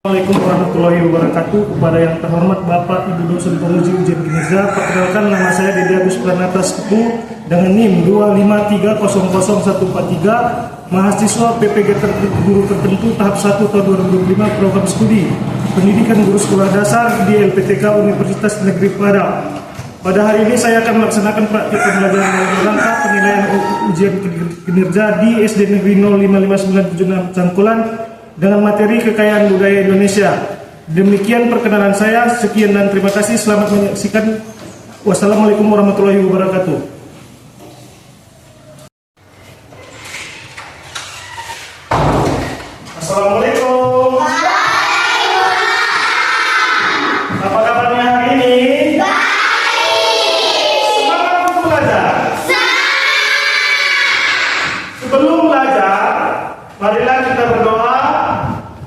Assalamualaikum warahmatullahi wabarakatuh. Kepada yang terhormat Bapak Ibu dosen penguji ujian kinerja, perkenalkan nama saya Dede Agus Pranata Sepuh dengan NIM 253000143, mahasiswa PPG Guru Tertentu tahap 1 tahun 2025 program studi pendidikan guru sekolah dasar di LPTK Universitas Negeri Padang. Pada hari ini saya akan melaksanakan praktik pembelajaran dalam rangka penilaian ujian kinerja di SD Negeri 055976 Cangkulan dengan materi kekayaan budaya Indonesia. Demikian perkenalan saya. Sekian dan terima kasih. Selamat menyaksikan. Wassalamualaikum warahmatullahi wabarakatuh. Assalamualaikum. Apa kabarnya hari ini? Semangat untuk belajar. Sebelum belajar, marilah kita berdoa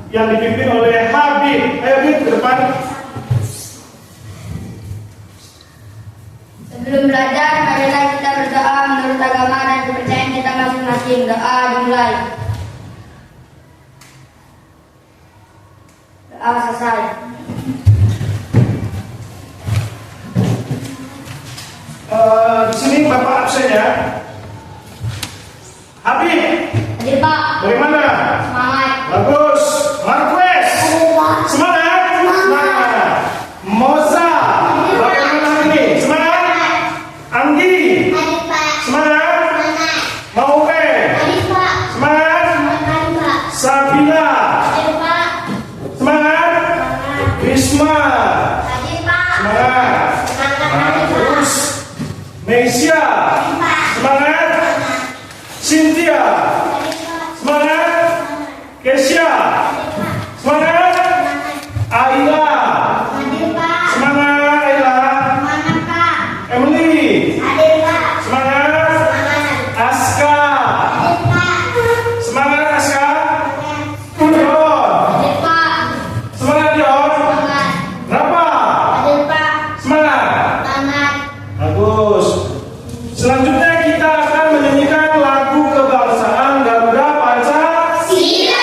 yang dipimpin oleh Habib. Ayo Habib ke depan. Sebelum belajar, marilah kita berdoa menurut agama dan kepercayaan kita masing-masing. Doa dimulai. Doa selesai. Di sini Bapak absen ya. Habib. Hadir Pak. Bagaimana? Semangat. Bagus. Marquez. Semangat. Semangat. Moza. Bagaimana hari ini? Semangat. Anggi. Hadir Pak. Semangat. Semangat. Maupe. Hadir Pak. Semangat. Semangat Pak. Sabina. Hadir Pak. Semangat. Risma. Hadir Pak. Semangat. Semangat. Terus Mesia. Semangat. Cynthia. Semangat. Kesia. Semangat. Aila. Hadir Pak. Semangat Aila. Semangat Pak. Emily. Hadir Pak. Semangat. Semangat. Aska. Hadir Pak. Semangat Aska. Dion. Hadir Pak. Semangat Dion. Semangat. Berapa? Hadir Pak. Semangat. Semangat. Bagus. Selanjutnya kita akan menyanyikan lagu kebangsaan Garuda Pancasila.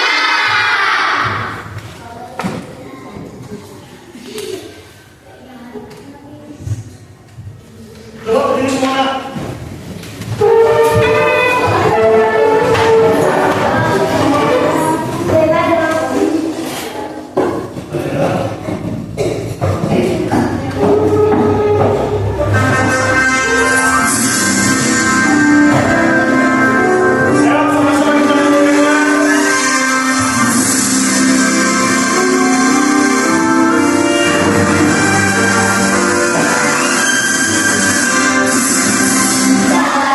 Coba berdiri semua. Ayo sama-sama kita nyanyikan. Pancasila.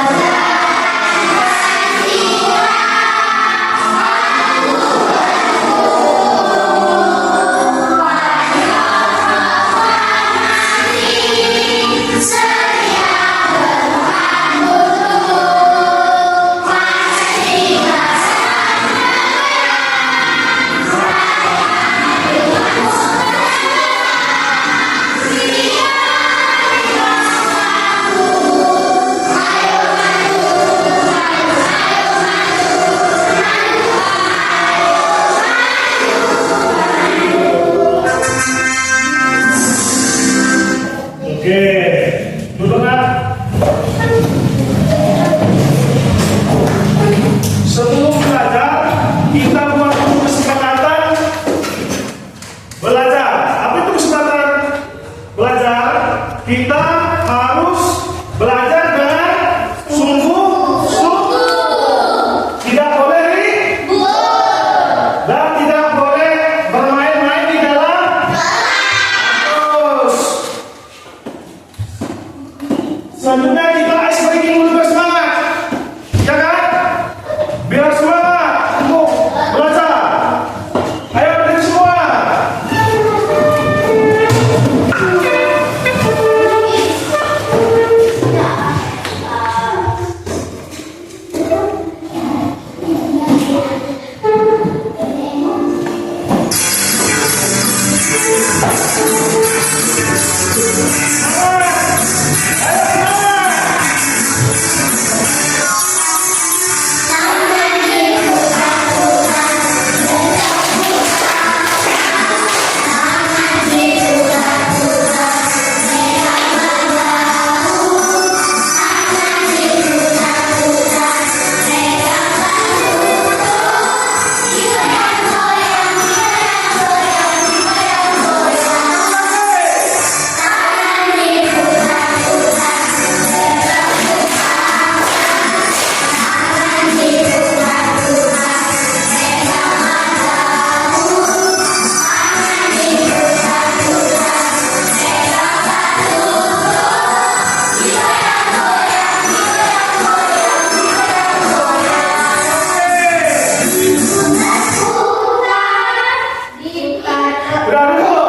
Udah dulu.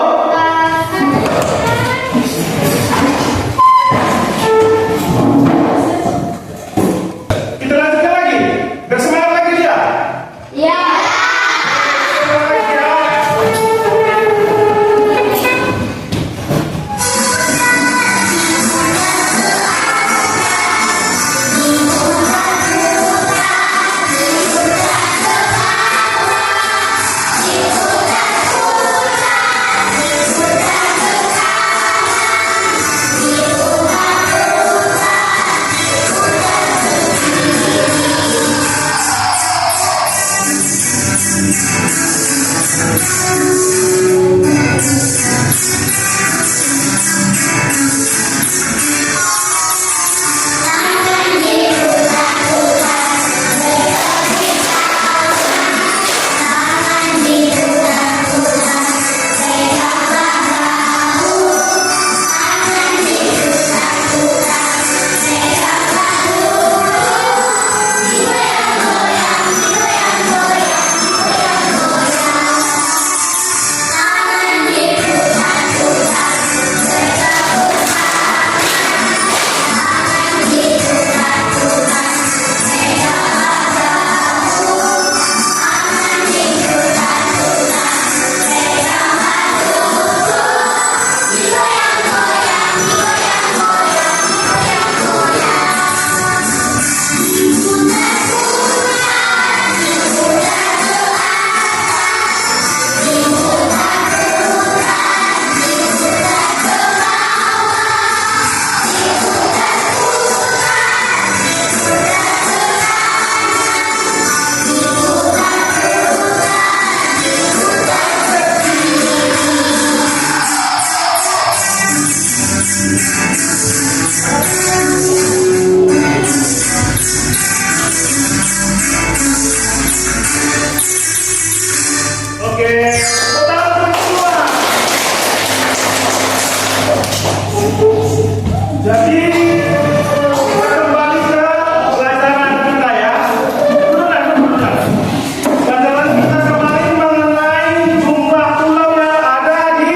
Kita lanjutkan lagi. Bersemangat lagi dia. Ya. Oke, pertama semua. Jadi kita kembali ke pelajaran kita ya. Berulang. Pelajaran kita kemarin mengenai jumlah pulau yang ada di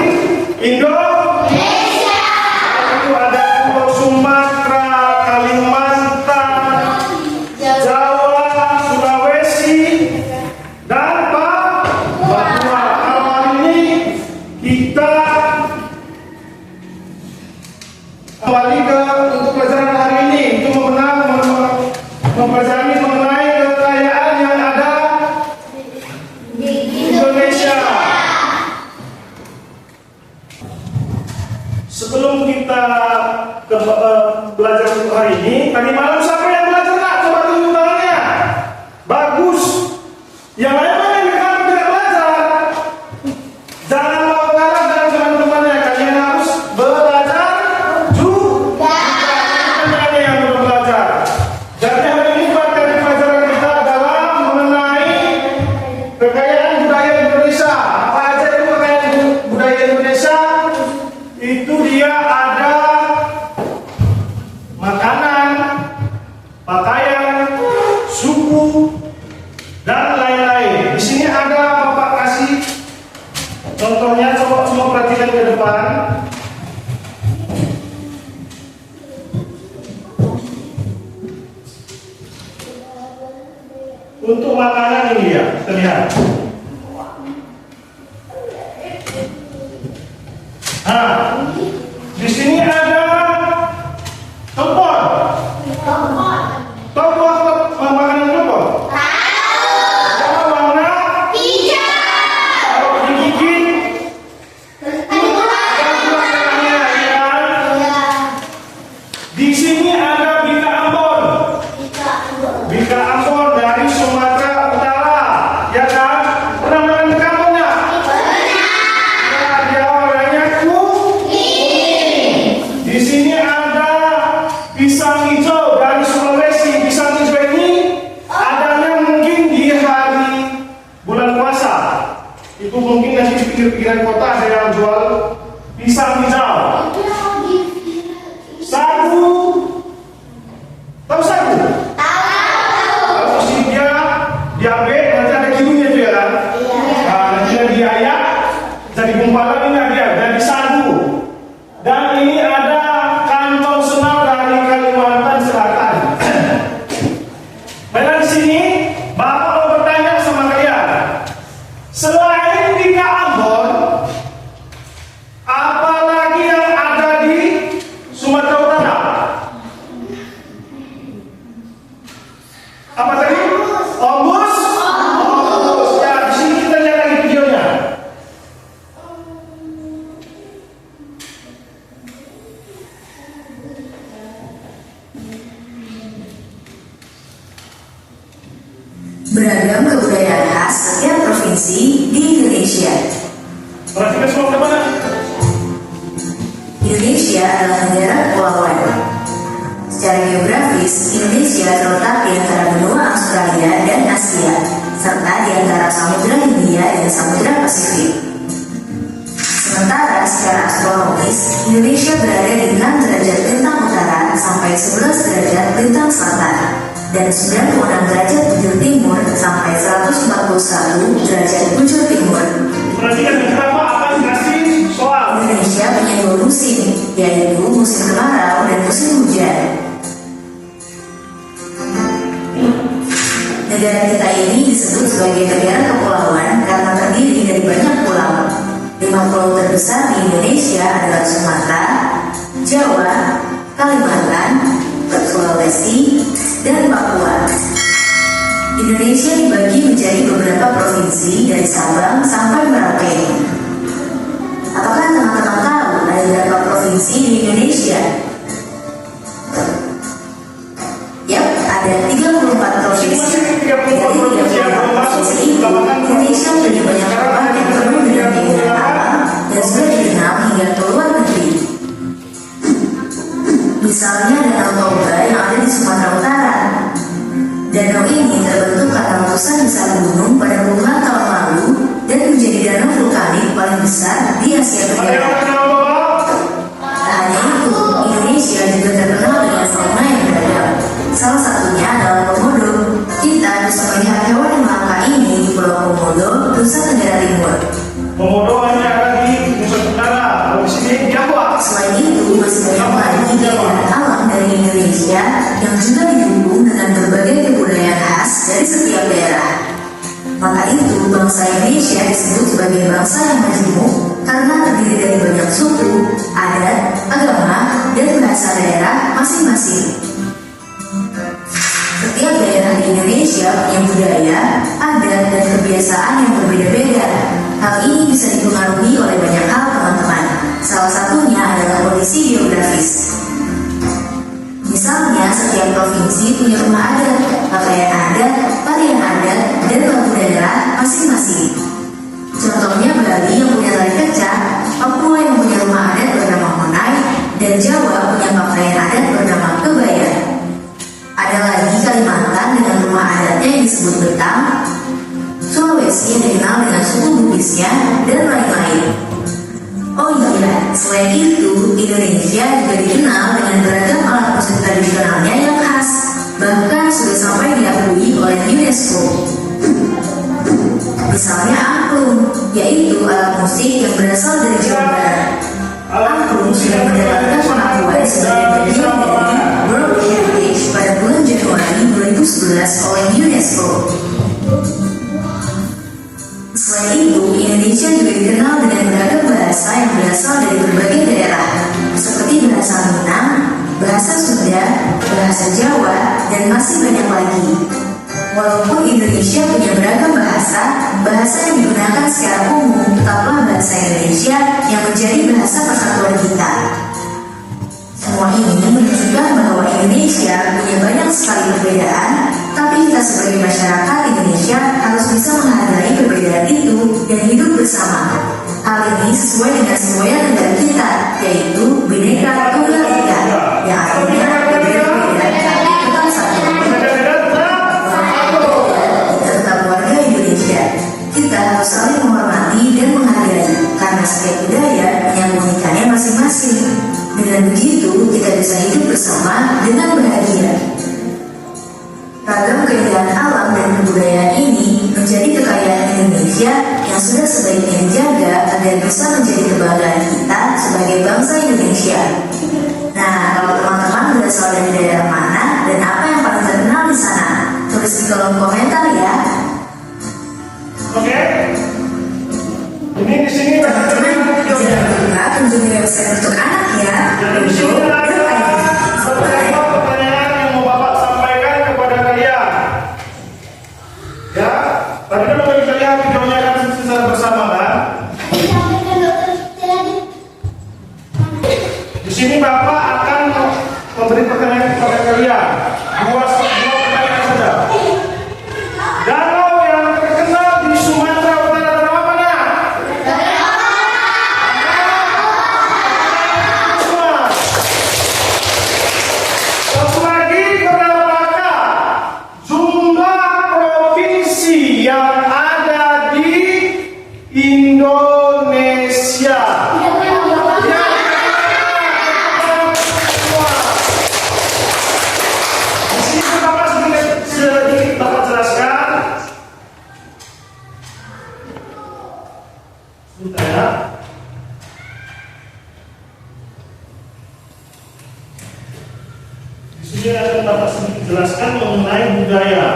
Indonesia. Itu ada Pulau Sumatera, Kalimantan, Jawa, Sulawesi, dan Papua. Hari ini kita kembali ke untuk pelajaran hari ini untuk mempelajari mengenai kekayaan yang ada di Indonesia. Sebelum kita belajar untuk hari ini, tadi malam siapa yang belajar? Nak? Coba tunjuk tangannya. Bagus. Yang lain mana yang tidak belajar? Jangan mau kalah dengan teman-temannya. Kalian harus belajar juga. Bukan yang belum belajar. Jadi hari ini materi pelajaran kita adalah mengenai kekayaan budaya Indonesia. Apa aja itu kekayaan budaya Indonesia? Itu dia ada makanan, pakaian, suku, dan lain-lain. Di sini ada Bapak kasih contohnya, coba semua perhatikan ke depan. Untuk makanan ini ya, terlihat. Nah, di sini ada topor. Tahu makanan topor? Apa warna? Kalau digigit, di sini ada bika Ambon. Bika Ambon dari Sumatera Utara, ya kan? Pernah makan bika Ambon ya? Nah, dia warnanya kuning. Di sini ada pisang hijau dari Sulawesi. Pisang hijau ini adanya mungkin di hari bulan puasa. Itu mungkin nanti di pinggir-pinggiran kota ada yang jual pisang hijau. Sagu, tahu sagu? Kalau si dia diabetes nanti ada kirunya itu ya kan? Nah, nanti dia diayak, Jadi gumpalan ini ada dari sagu. Dan ini ada kantong senal dari Kalimantan Selatan. Baiklah, di sini Bapak mau bertanya sama kalian. Selain di Ambon, apa lagi yang ada di Sumatera Utara? Apa tadi? Ombus? Ombus. Ya, di sini kita lihat lagi videonya. Beragam kebudayaan khas setiap provinsi di Indonesia. Perhatikan semua teman-teman. Indonesia adalah negara kepulauan. Secara geografis, Indonesia terletak di antara benua Australia dan Asia, serta di antara Samudra Hindia dan Samudra Pasifik. Sementara secara astronomis, Indonesia berada di 6 derajat lintang utara sampai 11 derajat lintang selatan, dan 96 derajat bujur timur sampai 141 derajat bujur timur. Perhatikan beberapa apa dikasih soal. Indonesia punya 2 musim, yaitu musim kemarau dan musim hujan. Negara kita ini disebut sebagai negara kepulauan karena terdiri dari banyak pulau. 5 pulau terbesar di Indonesia adalah Sumatera, Jawa, Kalimantan, Sulawesi, dan Papua. Indonesia dibagi menjadi beberapa provinsi dari Sabang sampai Merauke. Apakah teman-teman tahu ada berapa provinsi di Indonesia? Yap, ada 34 provinsi. Dari 34 provinsi itu, Indonesia punya banyak tempat yang penuh dengan keindahan alam dan sudah dikenal hingga ke luar negeri. Misalnya Danau Toba yang ada di Sumatera Utara. Danau ini terbentuk karena letusan besar gunung pada puluhan tahun lalu dan menjadi danau vulkanik paling besar di Asia Tenggara. Tak hanya itu, Indonesia juga terkenal dengan fauna yang beragam. Salah satunya adalah komodo. Kita bisa melihat hewan yang langka ini di Pulau Komodo, Nusa Tenggara Timur. Komodo hanya ada di Nusa Tenggara, kalau di sini Jawa. Selain itu, masih banyak lagi keindahan alam dari Indonesia yang juga didukung dengan berbagai kebudayaan khas dari setiap daerah. Maka itu, bangsa Indonesia disebut sebagai bangsa yang majemuk karena terdiri dari banyak suku, adat, agama, dan bahasa daerah masing-masing. Setiap daerah di Indonesia punya budaya, adat, dan kebiasaan yang berbeda-beda. Hal ini bisa dipengaruhi oleh banyak hal, teman-teman. Salah satunya adalah kondisi geografis. Misalnya, setiap provinsi punya rumah adat, pakaian adat, tarian adat, dan lagu daerah masing-masing. Contohnya Bali yang punya tari kecak, Papua yang punya rumah adat bernama Honai, dan Jawa punya pakaian adat bernama kebaya. Ada lagi Kalimantan dengan rumah adatnya yang disebut betang, Sulawesi yang dikenal dengan suku Bugisnya, dan lain-lain. Oh iya, selain itu, Indonesia juga dikenal dengan beragam alat musik tradisionalnya yang khas, bahkan sudah sampai diakui oleh UNESCO. Misalnya angklung, yaitu alat musik yang berasal dari Jawa Barat. Angklung sudah mendapatkan pengakuan sebagai bagian dari World Heritage pada bulan Januari 2011 oleh UNESCO. Selain itu, Indonesia juga dikenal dengan beragam bahasa yang berasal dari berbagai daerah, seperti bahasa Minang, bahasa Sunda, bahasa Jawa, dan masih banyak lagi. Walaupun Indonesia punya beragam bahasa, bahasa yang digunakan secara umum tetaplah bahasa Indonesia yang menjadi bahasa persatuan kita. Semua ini menunjukkan bahwa Indonesia punya banyak sekali perbedaan, tapi kita sebagai masyarakat Indonesia harus bisa menghargai perbedaan itu dan hidup bersama. Hal ini sesuai dengan semboyan negara kita, yaitu Bhinneka Tunggal Ika, yang artinya berbeda-beda tapi tetap satu. Kita tetap warga Indonesia. Kita harus saling menghormati dan menghargai, karena setiap budaya punya keunikannya masing-masing. Dengan begitu, kita bisa hidup bersama dengan bahagia. Ragam keindahan alam dan kebudayaan ini menjadi kekayaan Indonesia yang sudah sebaiknya dijaga agar agar bisa menjadi kebanggaan kita sebagai bangsa Indonesia. Nah, kalau teman-teman berasal dari daerah mana dan apa yang paling terkenal di sana, tulis di kolom komentar ya. Oke. Ini di sini Jangan lupa kunjungi website untuk anak ya. Jadi di sini ada beberapa pertanyaan yang mau Bapak sampaikan kepada kalian. Ya, tadi kan udah kita lihat videonya kan secara bersama kan. Di sini Bapak akan memberi pertanyaan kepada kalian. Dua pertanyaan saja. Danau yang terkenal di Sumatera Utara adalah apa nak? Satu lagi, berapakah jumlah provinsi yang ada di Indonesia? Di sini Bapak sedikit Bapak jelaskan. Sebentar ya. Di sini akan Bapak sedikit jelaskan mengenai budaya.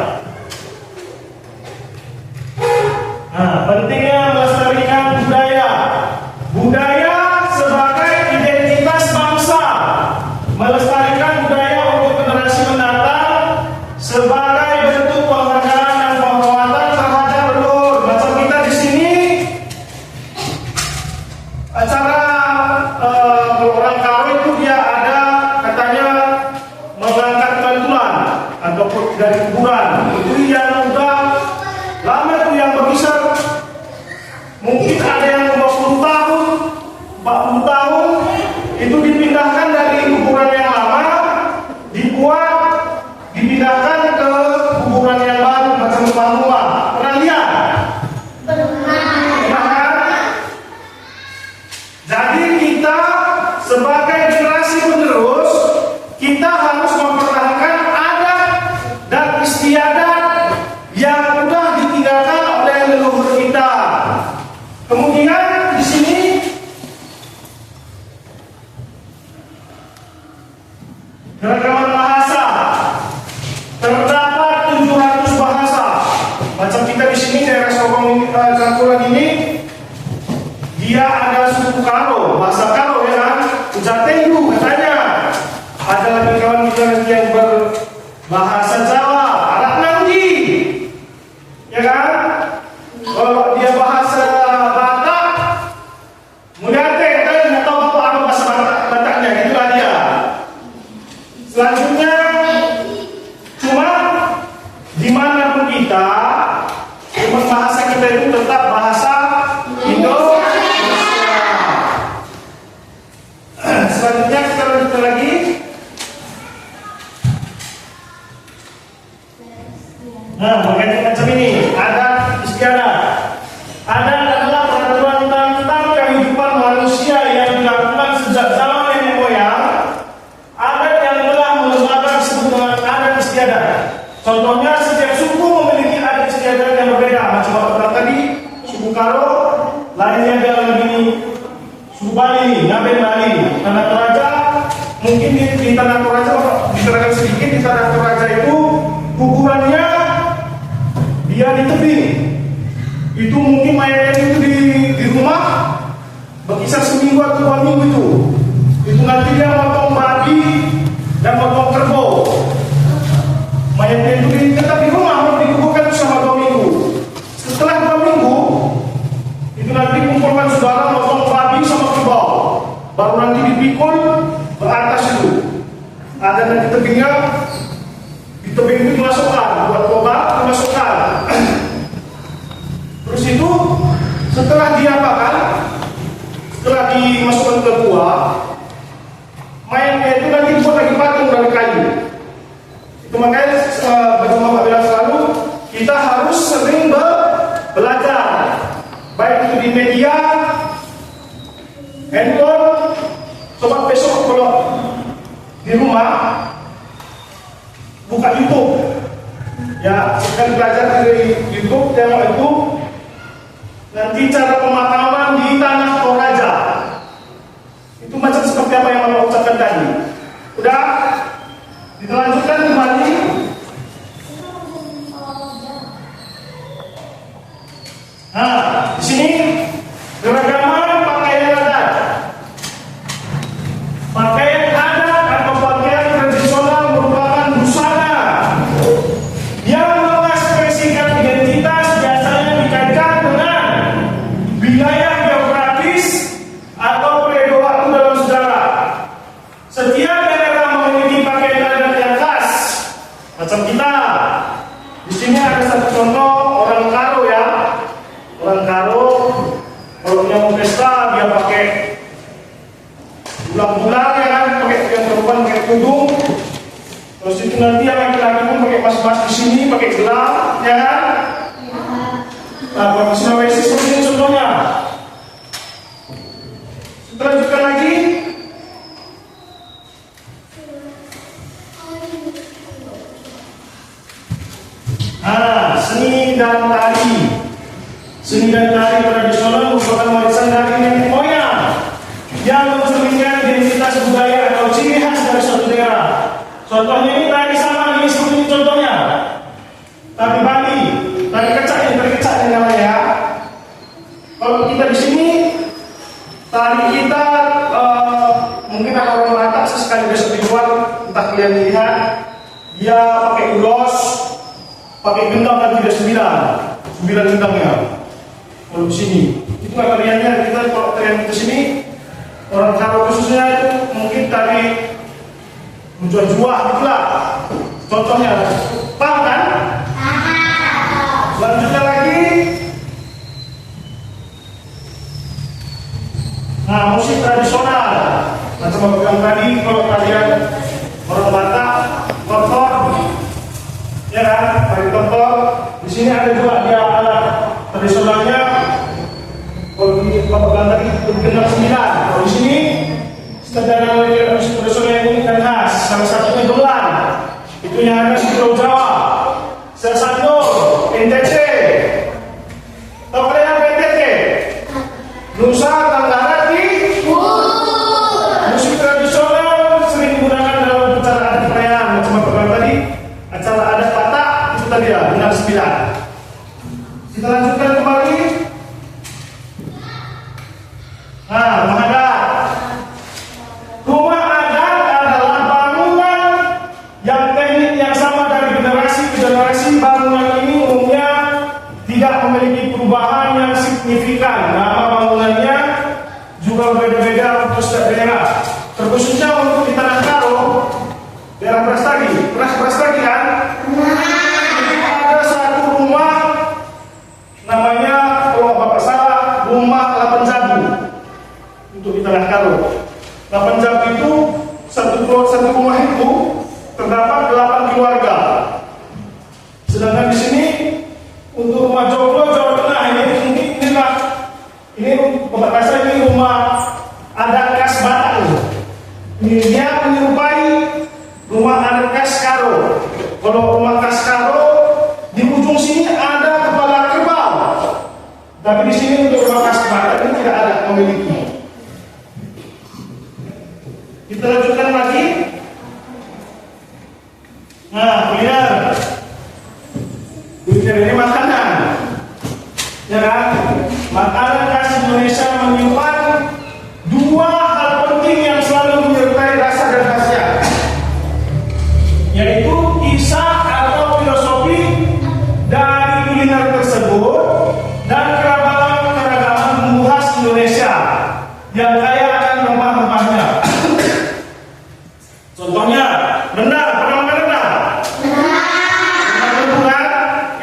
Nah, pentingnya melestarikan budaya. Budaya sebagai identitas bangsa. Melestarikan budaya untuk generasi mendatang sebagai bentuk penghargaan dan penghormatan terhadap leluhur. Macam kita di sini acara orang karo itu dia ada katanya mengangkat bantuan ataupun dari kuburan. Itu yang udah lama itu yang berkisar mungkin ada yang 20 tahun 40 tahun itu dipindahkan dari kuburan yang lama dipindahkan ke kuburan yang baru macam rumah-rumah. Pernah lihat? Pernah kan? Jadi kita sebagai generasi penerus kita harus mempertahankan adat dan istiadat yang sudah ditinggalkan oleh leluhur kita. Kemudian di sini keragaman bahasa terdapat 700 bahasa. Macam kita di sini daerah Sokong Cangkulan ini dia ada suku Karo, bahasa Karo ya kan, Ucatendu katanya. Ada lagi kawan kita yang berbahasa Jawa, Arab Nanggi, ya kan? Kalau dia bahasa Batak, Mudate, kita nggak tahu apa bahasa Bataknya, itulah dia. Selanjutnya, cuma dimanapun kita, bahasa kita itu tetap bahasa Indonesia. Selanjutnya kita lanjutkan lagi. Nah, bagian macam ini, adat istiadat. Adat adalah peraturan tentang kehidupan manusia yang dilakukan sejak zaman nenek moyang. Adat yang telah melemahkan disebut dengan adat istiadat. Contohnya, setiap suku memiliki adat istiadat yang berbeda. Macam apa bilang tadi, suku Karo, lainnya ada lagi suku Bali, Ngaben Bali, Tanah Toraja. Mungkin di Tanah Toraja, diterangkan sedikit, di Tanah Toraja itu kuburannya dia di tebing. Itu mungkin mayatnya itu di rumah berkisar seminggu atau 2 minggu itu. Itu nanti dia motong babi dan motong kerbau. Mayatnya itu tetap di rumah, mau dikuburkan selama 2 minggu. Setelah 2 minggu, itu nanti kumpulkan saudara motong babi sama kerbau. Baru nanti dipikul ke atas itu. Ada nanti tebingnya, di tebing itu dimasukkan, buat obat dimasukkan. Terus itu setelah diapakan? Setelah dimasukkan ke gua, mayatnya itu nanti dibuat lagi patung dari kayu. Itu makanya bagaimana Pak bilang selalu kita harus sering belajar, baik itu di media, handphone. Coba besok kalau di rumah buka YouTube, ya sekali belajar dari YouTube, tengok itu nanti cara pemakaman di tanah tadi. Udah? Kita lanjutkan kembali. Nah, di sini keragaman pakaian adat. Pakaian adat atau pakaian tradisional merupakan busana yang mengekspresikan identitas, biasanya dikaitkan dengan wilayah geografis atau periode waktu dalam sejarah. Setiap daerah memiliki pakaian adat yang khas. Macam kita, di sini ada satu contoh orang Karo ya. Orang Karo, kalau dia mau pesta dia pakai bulang-bulang ya kan, pakai yang perempuan pakai tudung. Terus itu nanti yang laki-laki pun pakai mas-mas di sini, pakai gelang, ya kan? Nah, kalau Sulawesi seperti ini contohnya. Kita lanjutkan lagi. Nah, seni dan tari. Seni dan tari tradisional merupakan warisan dari nenek moyang yang mencerminkan identitas budaya atau ciri khas dari suatu daerah. Contohnya ini tari sama ini seperti ini contohnya. Tari Bali, tari kecak ini namanya. Kalau kita di sini tari kita mungkin ada orang Batak sesekali besok di luar, entah kalian lihat dia pakai ulos, pakai gendang dan tidak sembilan gendangnya. Kalau di sini, itu tariannya kita kalau tarian di sini orang Karo khususnya itu mungkin tari menjual-jual gitulah. Contohnya, paham kan? Lanjutnya lagi. Nah, musik tradisional macam aku bilang tadi, kalau kalian orang Batak, kotor, ya kan? Tari kotor. Di sini ada juga dia alat tradisionalnya. Kalau di Bapak tadi dikenal 9. Kalau di sini sekedar musik tradisional yang unik dan khas. Salah satunya gamelan. Itu yang ada di Pulau Jawa. Sesando, NTT. Tahu kalian apa NTT? Nusa Tenggara Timur. Musik tradisional sering digunakan dalam acara adat perayaan. Macam apa bilang tadi? Acara adat Batak itu tadi ya, benar 9. Kita lanjutkan kembali. Nah, rumah adat. Rumah adat adalah bangunan yang teknik yang sama dari generasi ke generasi. Bangunan ini umumnya tidak memiliki perubahan yang signifikan. Nama bangunannya juga berbeda-beda untuk setiap daerah. Terkhususnya untuk di Tanah Karo, daerah Brastagi. Pernah Brastagi kan? Ada satu rumah namanya, kalau bapak salah, rumah 8 Jabu. Untuk di Tanah Karo 8 Jabu itu satu rumah itu terdapat 8 keluarga. Sedangkan di sini untuk rumah Joglo Jawa Tengah ini bapak rasa ini rumah adat khas Batak. Ini dia menyerupai rumah adat khas Karo. Kalau rumah khas Karo di ujung sini ada kepala kerbau, tapi di sini untuk rumah khas Batak ini tidak ada memiliki. Kita lanjutkan lagi. Nah, kuliner. Kuliner ini makanan, ya kan? Makanan khas Indonesia menyimpan 2 hal penting yang selalu menyertai rasa dan khasiat, yaitu kisah atau filosofi dari kuliner tersebut dan keragaman bumbu khas Indonesia yang kaya akan rempah-rempahnya. Contohnya, rendang. Pernah makan rendang? Rendang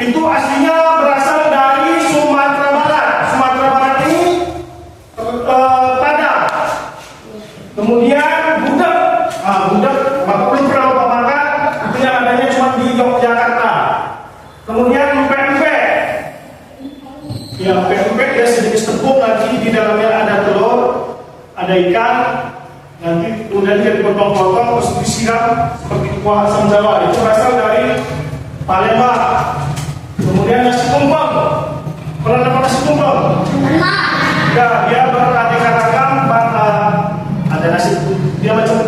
itu aslinya berasal dari Sumatera Barat. Sumatera Barat ini Padang. Kemudian gudeg. Gudeg Bapak belum pernah Bapak makan. Itu yang adanya cuma di Yogyakarta. Kemudian empek-empek. Ya, empek-empek ya sedikit tepung, nanti di dalamnya ada telur, ada ikan. Nanti kemudian dia dipotong-potong terus disiram seperti kuah asam Jawa. Itu berasal dari Palembang. Kemudian nasi tumpeng. Pernah dapat nasi tumpeng? Ya, dia beraneka ragam. Ada nasi, dia macam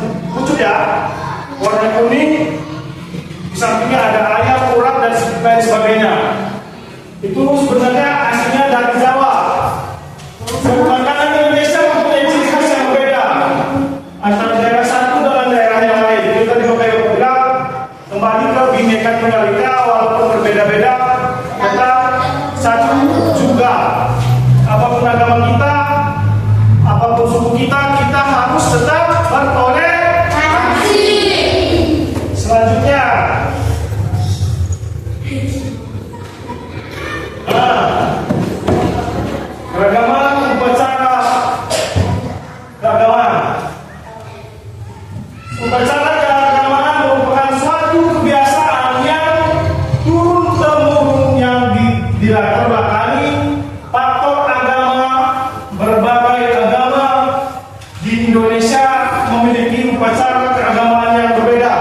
Indonesia memiliki upacara keagamaan yang berbeda.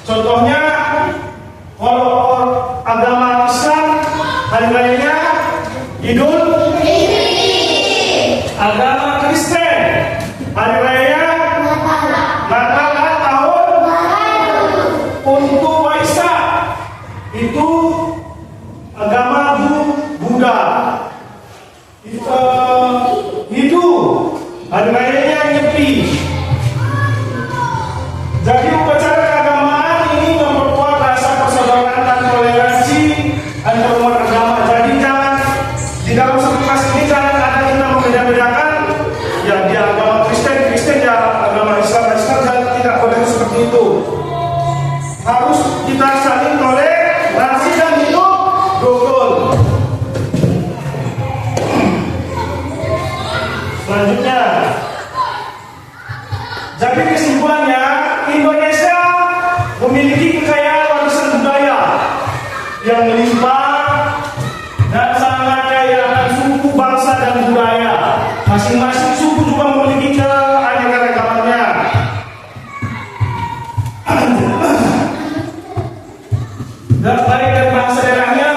Contohnya, kalau agama Islam hari rayanya Idul Fitri. Agama Kristen hari raya Natal tahun untuk Waisak. Itu agama Buddha. Hindu hari rayanya Nyepi. Jadi upacara keagamaan ini memperkuat rasa persaudaraan dan toleransi antar umat agama. Jadi jangan di dalam satu kelas ini jangan ada kita membeda-bedakan. Ya dia agama Kristen ya agama Islam tidak boleh seperti itu. Harus kita saling toleransi dan hidup rukun. Selanjutnya, jadi kesimpulannya, Indonesia memiliki kekayaan warisan budaya yang melimpah dan sangat kaya akan suku, bangsa, dan budaya. Masing-masing suku juga memiliki keanekaragamannya. Dan baik dari bangsa daerahnya,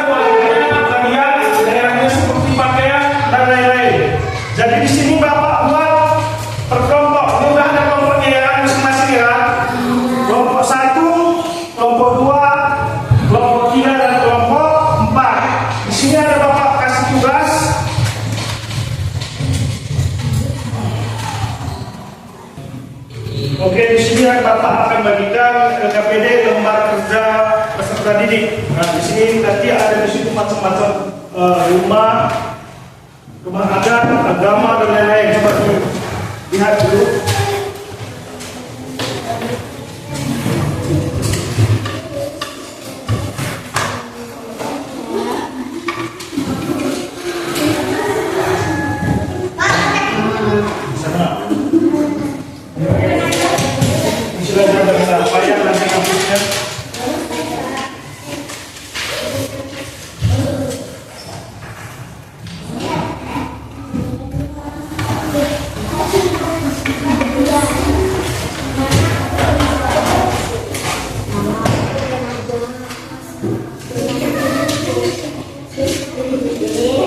pakaian daerahnya seperti pakaian dan lain-lain. Jadi di sini Bapak buat per kelompok. Ini udah ada kelompoknya ya, masing-masing ya. Kelompok 1, kelompok 2, kelompok 3 dan kelompok 4. Di sini ada Bapak kasih tugas. Oke, di sini Bapak akan bagikan LKPD lembar kerja peserta didik. Nah, di sini nanti ada di situ macam-macam rumah adat, agama dan lain-lain. Coba lihat dulu. Silakan dengan payah nanti kampusnya.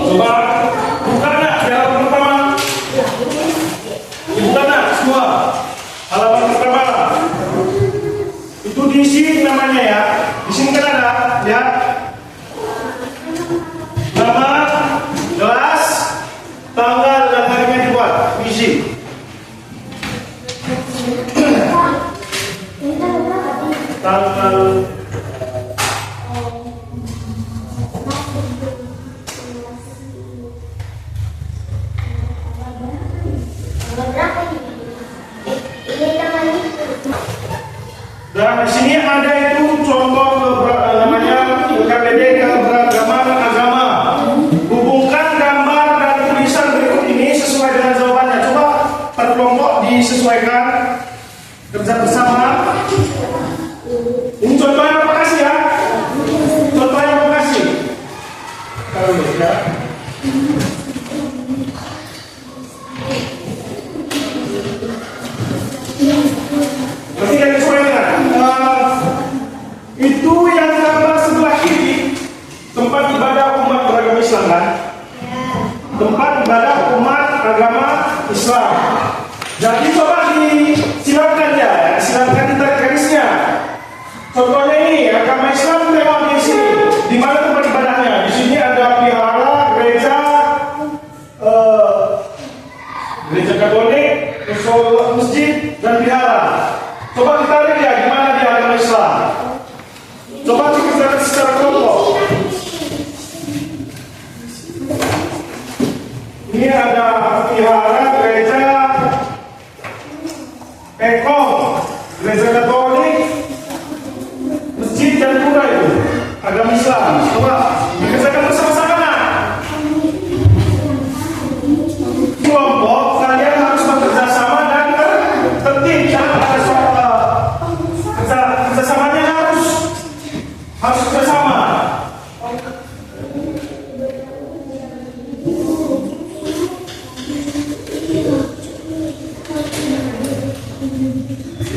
Coba buka nak di halaman pertama. Buka nak semua. Halaman pertama. Itu diisi namanya ya. Di sini kan ada ya. Nama, kelas, tanggal dan harinya dibuat. Diisi. Tanggal. Dan di sini ada itu contoh namanya LKPD keberagaman agama. Hubungkan gambar dan tulisan berikut ini sesuai dengan jawabannya. Coba per kelompok disesuaikan kerja bersama. Ini contohnya apa kasih ya? Contohnya apa kasih? Kalau ya. Berarti kan disesuaikan. Itu yang gambar sebelah kiri tempat ibadah umat beragama Islam kan? Tempat ibadah umat agama Islam. Jadi coba disilakan ya, silakan ditarik garisnya. Contohnya ini agama Islam tengok di sini. Di mana tempat ibadahnya? Di sini ada vihara, gereja, gereja Katolik, masjid dan vihara. Coba ditarik ya, gimana di agama Islam? Coba dikerjakan secara kelompok. Ini ada vihara, gereja, Pekom, gereja Katolik, masjid dan pura itu agama Islam. Coba dikerjakan bersama-sama nak. Kelompok kalian harus bekerja sama dan tertib. Jangan ada kerjasamanya harus bersama.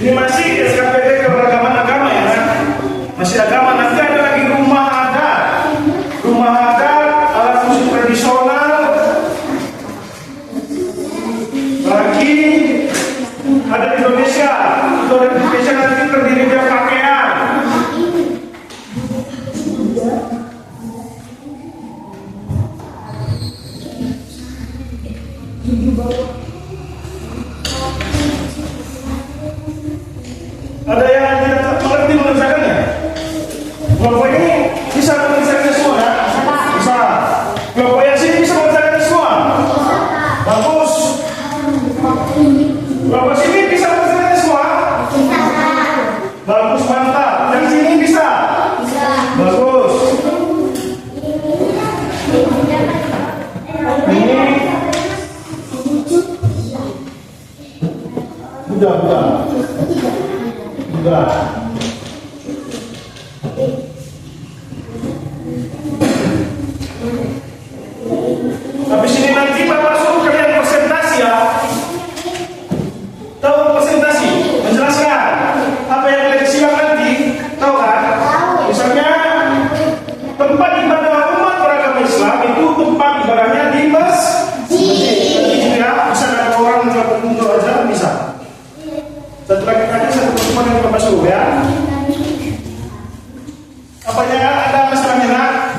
Ini masih SKPD keberagaman agama ya kan? Masih agama. Nanti ada lagi rumah adat. Rumah adat, alat musik tradisional. Lagi ada di Indonesia. Itu ada di Indonesia nanti terdiri dari pakaian. Ada yang tidak mengerti mengerjakannya? Kelompok ini bisa mengerjakannya semua ya? Bisa. Kelompok yang sini bisa mengerjakannya semua? Bagus. Kelompok sini bisa mengerjakannya semua? Bagus, mantap. Yang sini bisa? Bagus. Ini udah. Habis ini nanti Bapak suruh kalian presentasi ya. Tahu presentasi? Menjelaskan apa yang kalian siap nanti. Tahu kan? Misalnya tempat ibadah umat beragama Islam itu tempat ibadahnya di masjid. Ya, bisa ada orang yang tertentu aja bisa. Satu lagi satu pertemuan yang Bapak suruh ya. Apanya ada masalahnya nak?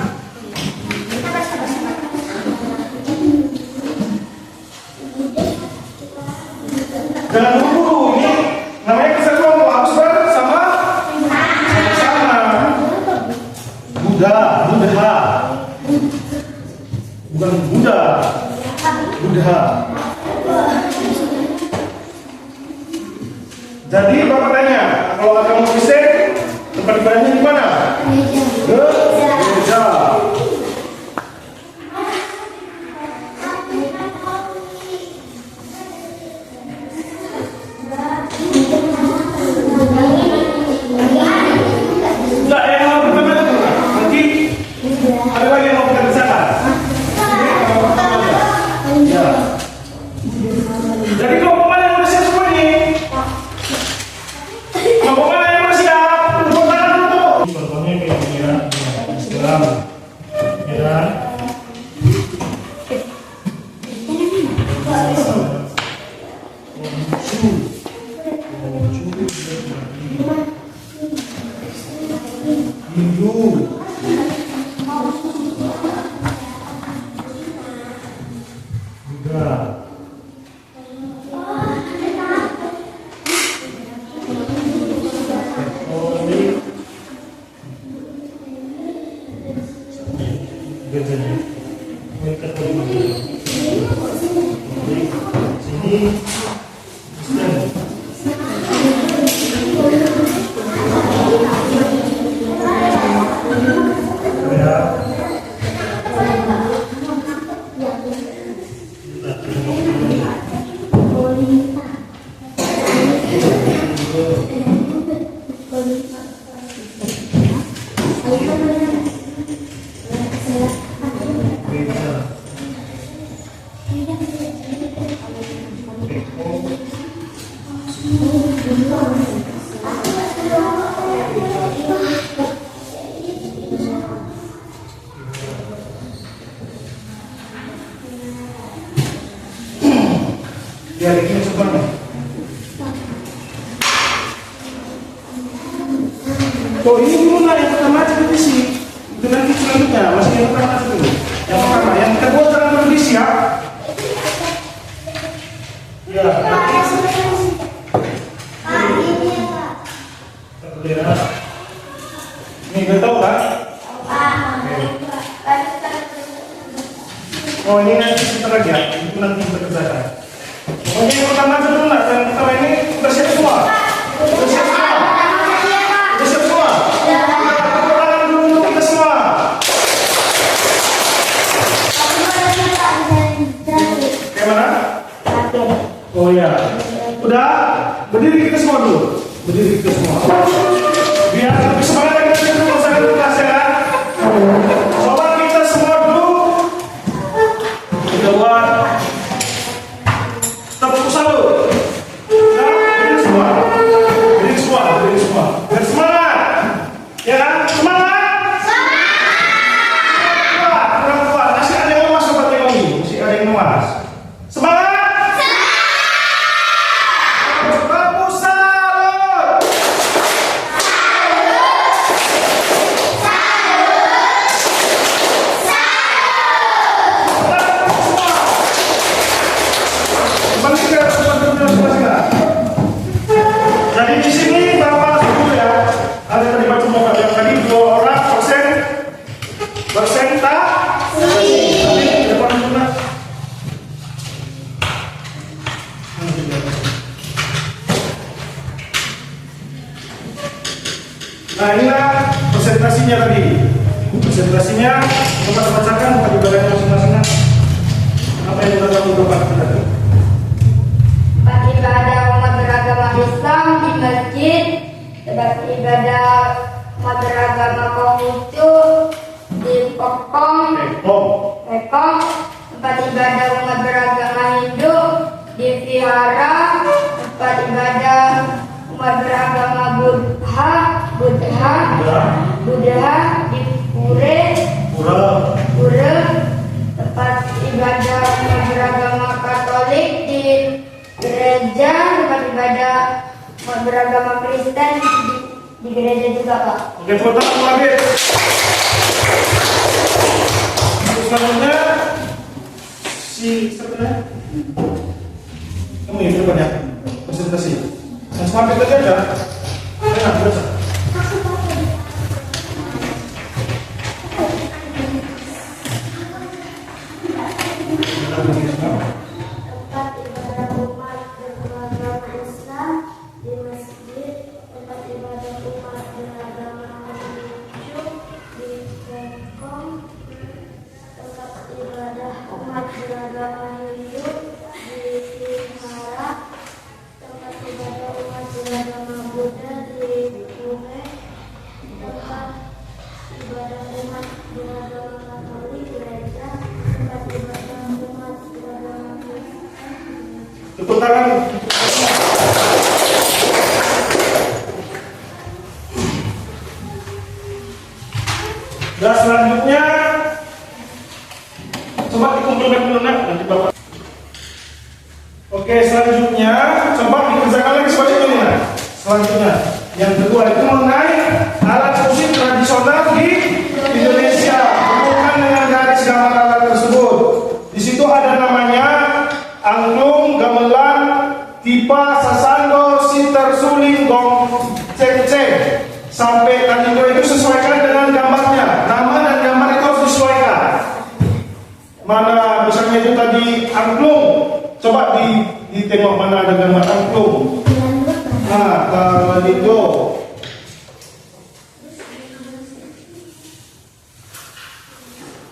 Jangan buru-buru, ini namanya kisah kelompok harus bersama Buddha, bukan Buddha, Buddha. Jadi Bapak tanya, kalau agama Kristen tempat ibadahnya di mana? Gereja. Enggak, yang mau pertama itu nanti ada lagi yang mau kita kerjakan. Ya. Jadi kelompok mana yang udah siap semua nih? Kelompok mana yang udah siap? Tepuk tangan dulu. Contohnya kira-kira Islam, ya. Hindu. Buddha. Katolik. Bedanya. Mereka Katolik. Sini Kristen. Ya, ini coba nih. Oh, ini dulu lah yang pertama aja kondisi. Itu nanti selanjutnya, masih yang pertama aja dulu. Yang pertama, yang kedua jangan kondisi ya. Ya. Ini udah tahu kan? Oh, ini nanti sebentar lagi ya. Itu nanti kita kerjakan. Oke, yang pertama aja dulu lah. Yang pertama ini udah siap semua. Udah siap semua. Udah siap semua. Tepuk tangan dulu untuk kita semua. Kayak mana? Oh ya. Udah. Berdiri kita semua dulu. Berdiri kita semua. Biar lebih semangat lagi kita dulu usahakan kelas ya kan. Coba kita semua dulu. Kita buat tepuk salut. Nah, ini semua. Nah inilah presentasinya tadi. Presentasinya kita bacakan tempat ibadahnya masing-masing. Apa yang kita lakukan tempat ibadah? Tempat ibadah umat beragama Islam di masjid. Tempat ibadah umat beragama Konghucu di Pekong. Tempat ibadah umat beragama Hindu di Vihara. Tempat ibadah umat beragama Buddha di Pura. Tempat ibadah umat beragama Katolik di gereja. Tempat ibadah umat beragama Kristen di gereja juga, Pak. Oke, foto lagi. Selanjutnya sebenarnya kamu ini depannya presentasi. Yang sampai tadi aja. Enak, biasa. Tempat ibadah umat beragama Islam di masjid. Tempat ibadah umat beragama Hindu di Pekong. Tempat ibadah umat beragama Hindu di Vihara. Tempat ibadah umat beragama Buddha di Pura. Tempat ibadah umat beragama Katolik gereja. Tempat ibadah umat beragama Kristen. Tepuk tangan. Dan selanjutnya coba dikumpulkan dulu nanti Bapak. Oke, selanjutnya coba dikerjakan lagi seperti ini nah. Selanjutnya yang kedua itu mengenai alat musik tradisional di Indonesia. Hubungkan dengan garis gambar alat tersebut. Di situ ada namanya angklung, gamelan, tipa, sasando, sitar, suling, gong, ceng-ceng. Sampai tadi itu sesuaikan dengan gambarnya. Nama dan gambar itu harus disesuaikan. Mana misalnya itu tadi angklung, coba ditengok mana ada gambar angklung. Nah, kalau itu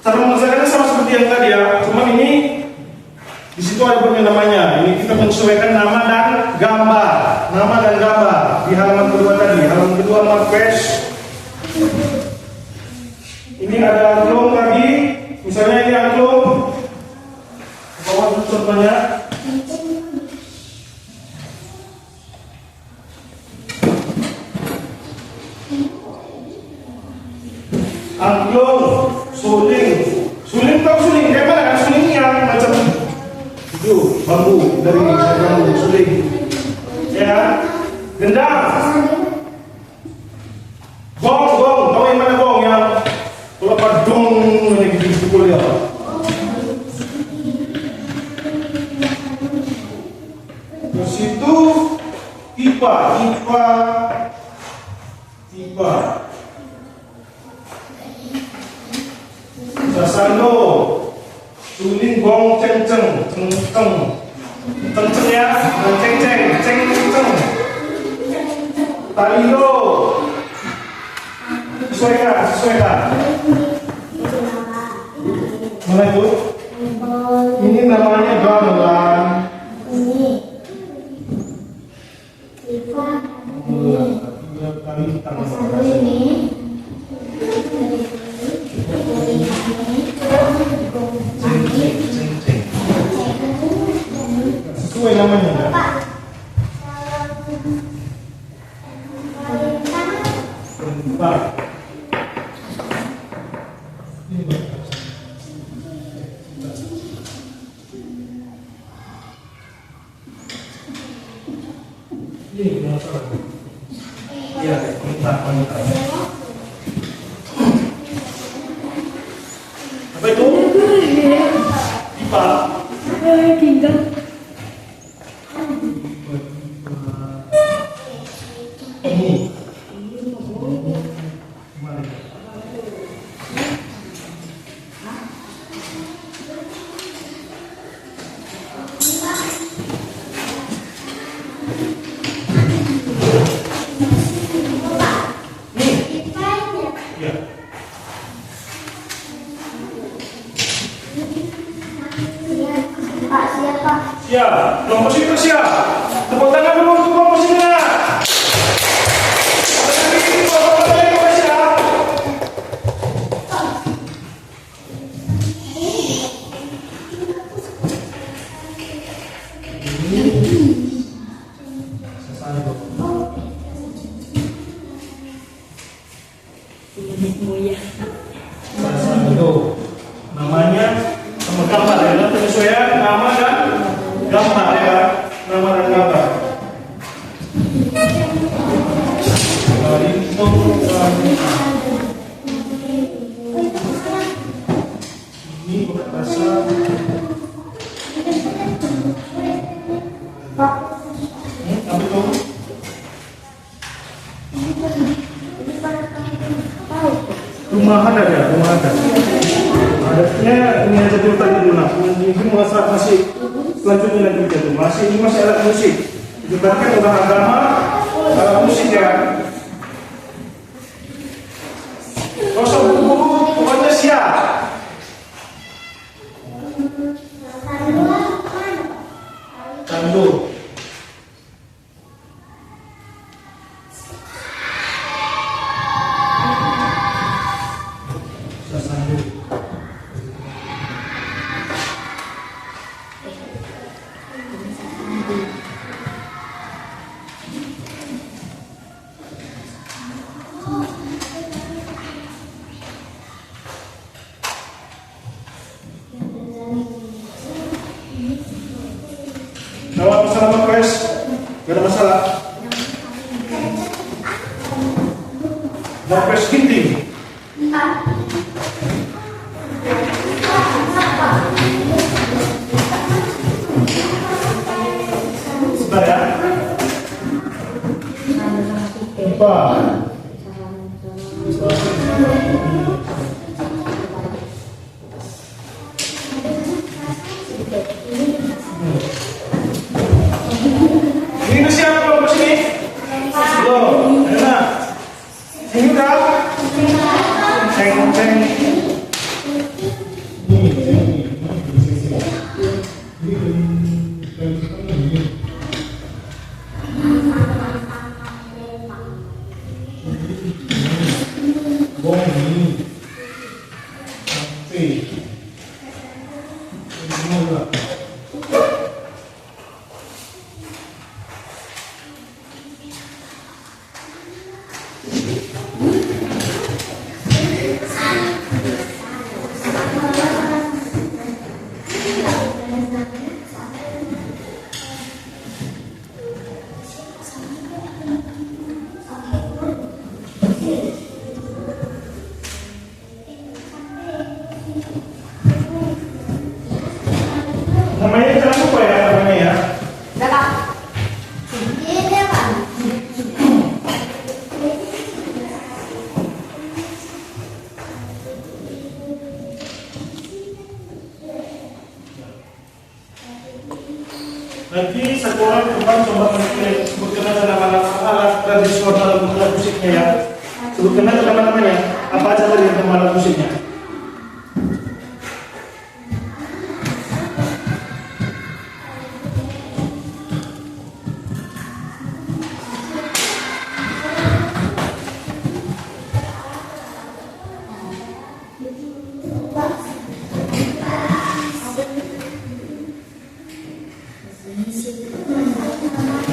cara mengerjakannya sama seperti yang tadi ya. Cuma ini di situ ada punya namanya. Ini kita menyesuaikan nama dan gambar. Nama dan gambar di halaman kedua tadi. Halaman kedua marquez. Ini ada angklung lagi. Misalnya ini angklung. Bawa contohnya. Angklung, suling. Suling tahu suling? Kayak mana kan suling yang macam itu bambu dari bambu suling. Ya, gendang. Gong, tahu yang mana gong yang kalau padung ini gitu pukul ya. Terus itu tipa. Sasando, suling, gong, ceng-ceng ya, dan ceng-ceng. Talilo, sesuaikan. Mana itu? Ini namanya gamelan. Sesuai namanya ya? Perintah. Ini masalah. Iya, perintah. Apa itu? Pipa. Ini. Nih. Bersih-bersih. Tepuk tangan dulu untuk komposinya. Namanya sama gambar ya, penyesuaian nama dan gambar ya, nama dan gambar. Ini bahasa apa itu? Rumahan ada, rumah ada. Adatnya ini aja dulu tadi dulu. Nah, mungkin masih selanjutnya lagi itu ini masih alat musik. Dibagikan udah agama, alat musik ya. Kosong buru, pokoknya siap. Tandu. Jawab masalah Mas, gak ada masalah. Mas ginting. Sebentar ya. Ini siapa kelompok sini? Loh, enak. Ini udah? Ceng. Namanya jangan lupa ya namanya ya. Berapa? Ini apa? Nanti satu orang teman coba sebutkan aja nama-nama alat tradisional musiknya ya. Sebutkan aja nama-namanya. Apa aja tadi nama alat musiknya?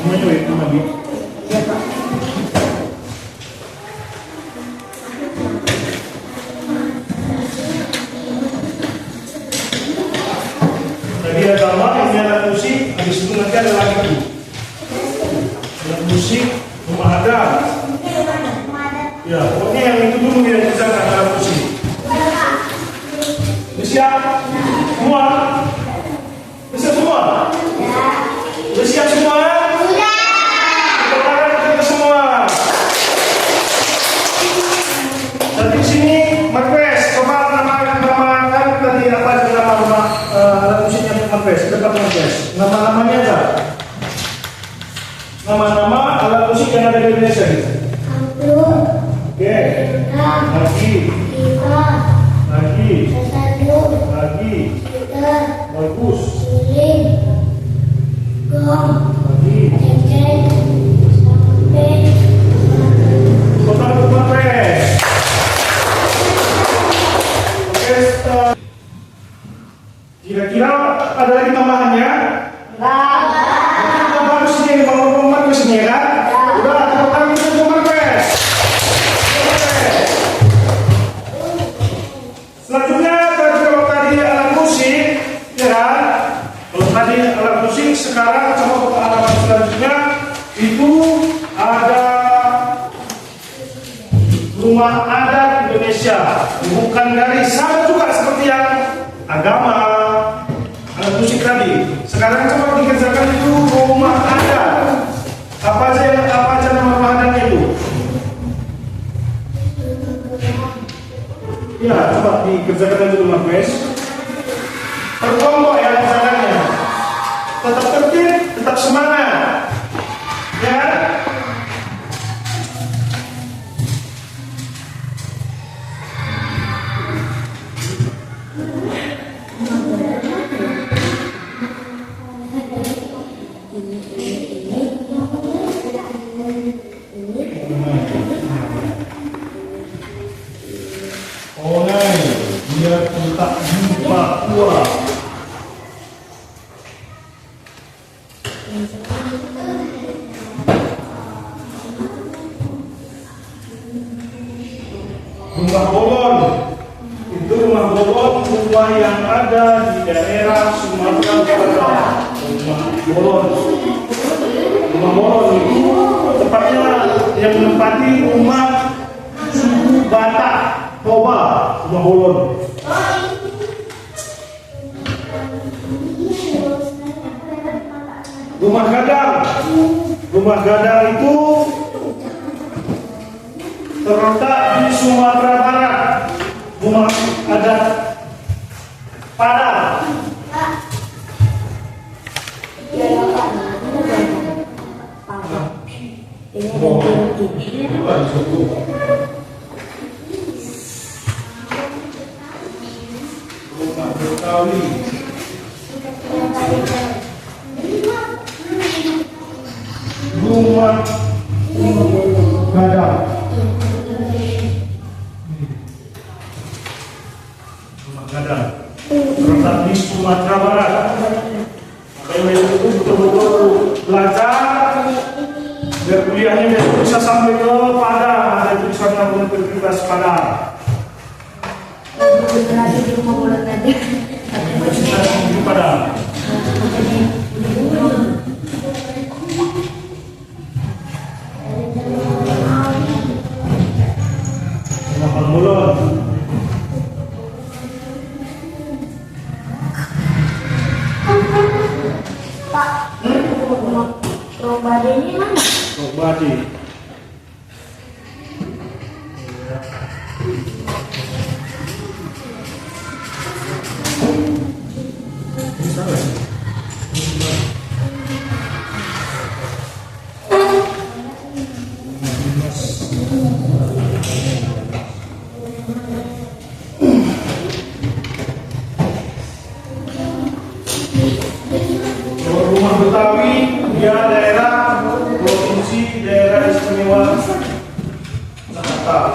Namanya itu Nabi. Tadi agama, ini alat musik, habis itu nanti ada lagi tuh. Alat musik, rumah adat. Ya, pokoknya yang itu dulu yang kerjakan alat musik. Siap? Semua? Bisa semua? Sudah siap semua? Sudah. Tepuk tangan kita semua. Nanti sini, Marquez, coba nama kan tadi apa nama alat musiknya Marquez, dekat Marquez. Nama-namanya aja. Nama-nama alat musik yang ada di Indonesia gitu. Oke. Lagi. Bagus. Gong. Total rumah pres. Oke, kira-kira ada lagi tambahannya? Kita baru sini mau ke sini ya kan? Udah, tepuk tangan untuk rumah pres. Selanjutnya kalau tadi alat musik, ya kan? Kalau tadi alat musik, sekarang coba ke halaman selanjutnya itu ada rumah adat Indonesia, bukan dari sama juga seperti yang agama, alat musik tadi. Sekarang coba dikerjakan itu rumah adat. Apa aja nama rumah adatnya itu? Ya, coba dikerjakan dulu Mas Wes. Berkelompok ya caranya. Tetap tertib, tetap semangat. Ya. Onai, dia terletak di Papua. Rumah Bolon, itu rumah Bolon, rumah yang ada di daerah Sumatera Barat. Rumah Bolon itu tepatnya yang menempati rumah suku Batak, Toba, rumah Bolon. Rumah Gadang itu terletak di Sumatera Barat. Rumah adat Padang. Rumah Betawi. Rumah Gadang. Rumah Gadang terletak di Sumatera Barat. Makanya itu betul-betul belajar biar kuliahnya besok bisa sampai ke Padang. Ada tulisan Universitas Padang. Universitas di Padang. Rumah Bolon. Pak, Robade ini mana? Robade. Rumah Betawi dia daerah provinsi daerah istimewa Jakarta.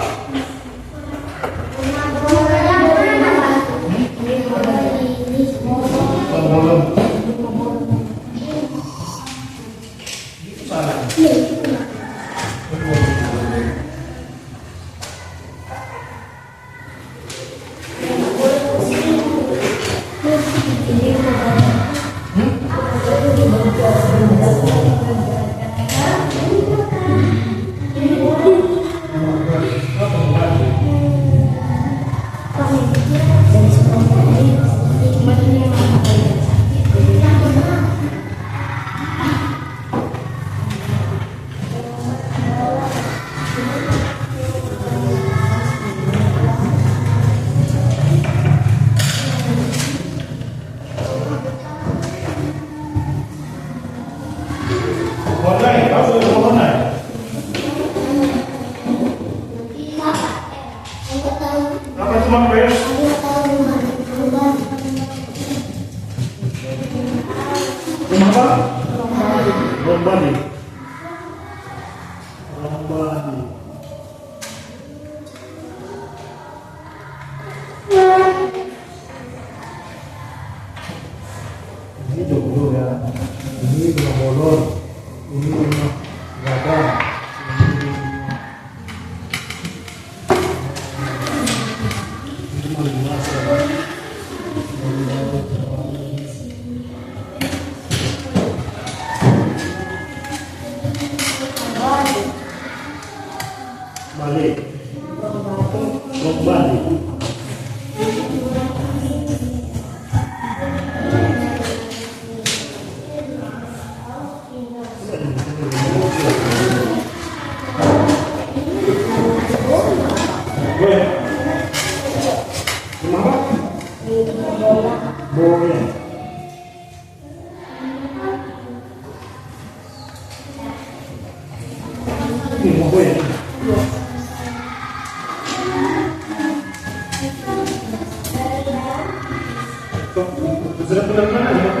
Rombani. Rombani. Ini jomblo ya. Ini rumah bolor. Ini rumah gadang. Ini rumah luas ya. Balik. Rombani. Boleh. Ini mau boleh. Sudah benar-benar ya.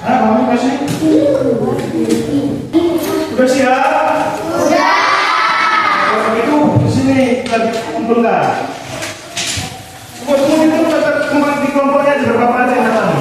Kamu kasih? Sudah siap? Sudah. Kalau begitu di sini kita kumpulkan. Semua itu tetap kembali di kelompoknya aja, berapa aja yang datang.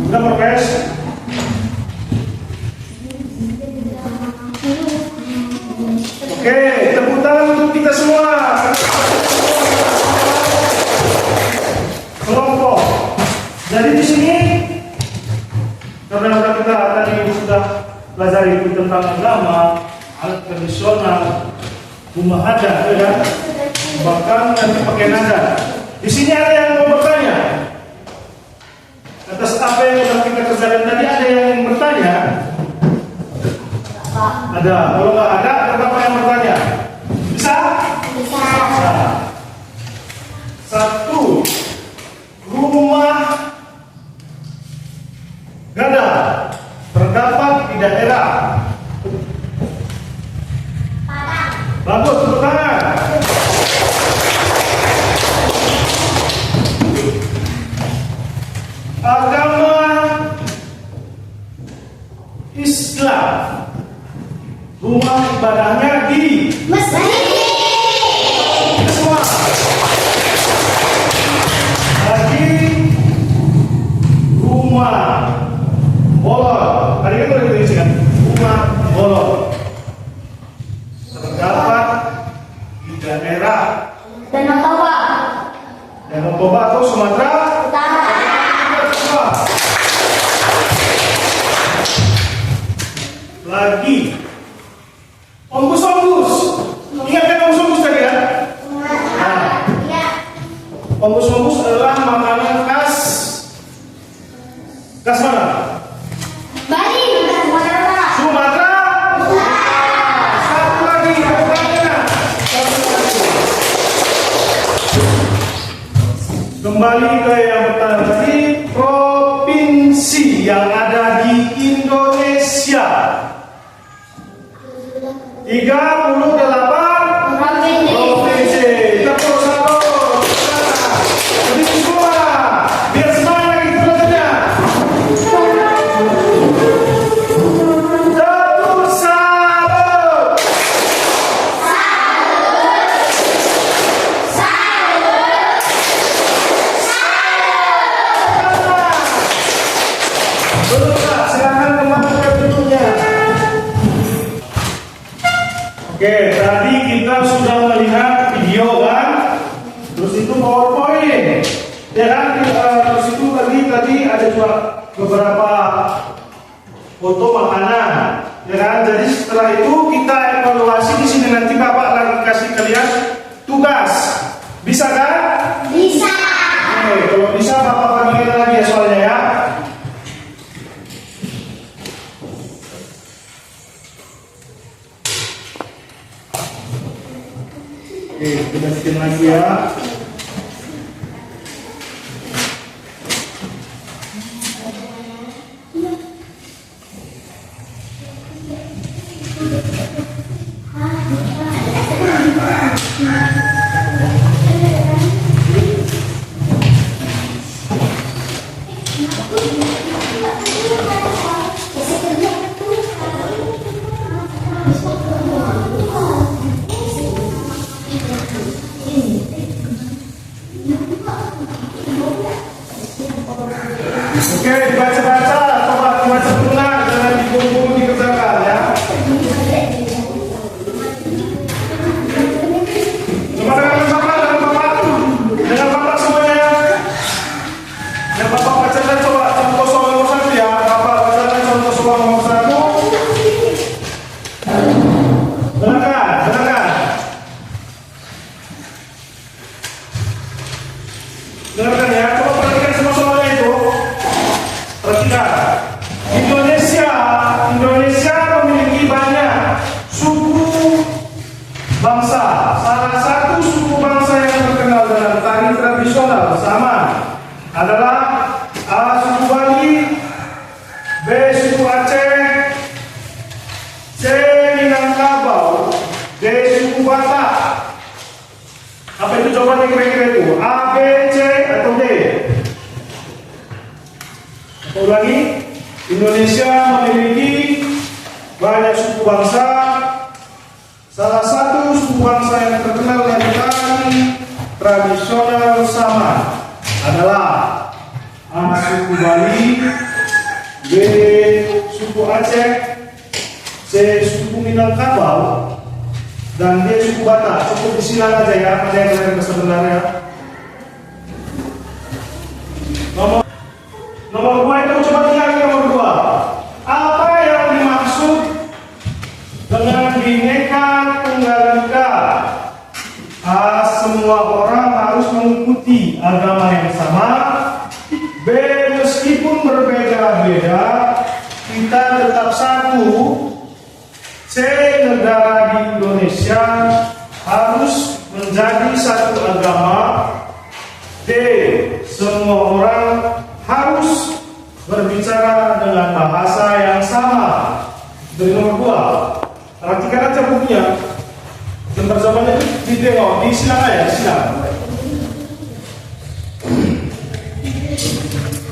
Sudah progres? Oke, tepuk tangan untuk kita semua. Kelompok. Jadi di sini karena kita tadi sudah pelajari tentang agama, alat tradisional, rumah adat, ya, bahkan nanti pakai nada. Di sini ada yang mau bertanya atas apa yang sudah kita kerjakan tadi. Ada yang ingin bertanya? Ada. Kalau nggak ada, berapa yang bertanya? Bisa? Bisa. Satu, rumah gada terdapat di daerah. Bagus, tepuk tangan. Agama Islam, rumah ibadahnya di Masjid. semua. Lagi rumah bolor. Tadi kan udah diisikan rumah bolor terdapat di daerah Danau Toba. Danau Toba atau Sumatera Utara. lagi ombus-ombus. Ingat kan ombus-ombus tadi ya? Iya. Ombus-ombus adalah makanan khas mana? Bali. Sumatera Utara. Sumatera. Satu lagi, apa namanya? Satu lagi. Sudah Kembali ke yang pertama tadi, provinsi yang ada di Indonesia. 38 provinsi. Tepuk tangan. Lebih semua. Biar semangat lagi belajarnya. Tepuk sabut. Betul, silakan kembali ke duduknya. Oke, tadi kita sudah melihat video kan, terus itu PowerPoint, ya kan? Terus itu tadi ada juga beberapa foto makanan, ya kan? Jadi setelah itu kita evaluasi di sini, nanti Bapak lagi kasih kalian tugas, bisa kan? Bisa. Oke, kalau bisa Bapak bagikan lagi ya soalnya ya. Oke, kita bikin lagi ya. Oke, dibaca-baca, coba dibaca ulang, jangan diburu-buru dikerjakan ya. Coba dengan Bapak semuanya. Yang Bapak bacakan coba contoh soal nomor 1 ya. Bapak bacakan contoh soal nomor 1. Dengarkan ya, coba perhatikan semua soalnya itu. Perhatikan. Indonesia memiliki banyak suku bangsa. Salah satu suku bangsa yang terkenal dengan tari tradisional sama adalah A. Suku Bali, B. Suku Aceh, C. Minangkabau, D. Suku Batak. Apa itu jawabannya kira-kira itu? A, B, C, atau D? Atau lagi, Indonesia memiliki banyak suku bangsa. Salah satu suku bangsa yang terkenal dengan tari tradisional sama adalah A. Suku Bali, B. Suku Aceh, C. Suku Minangkabau, dan dia suku Batak. Cukup disilang aja ya, ada yang lain sebenarnya. Nomor 2 itu coba lihat nomor 2. Apa yang dimaksud dengan Bhinneka Tunggal Ika? A. Semua orang harus mengikuti agama yang sama. B. Meskipun berbeda-beda, kita tetap satu. C. Negara di Indonesia harus menjadi satu agama. D. Semua orang harus berbicara dengan bahasa yang sama. Dari nomor 2, perhatikan aja bukunya. Lembar jawabannya ditengok, disilang aja, silang.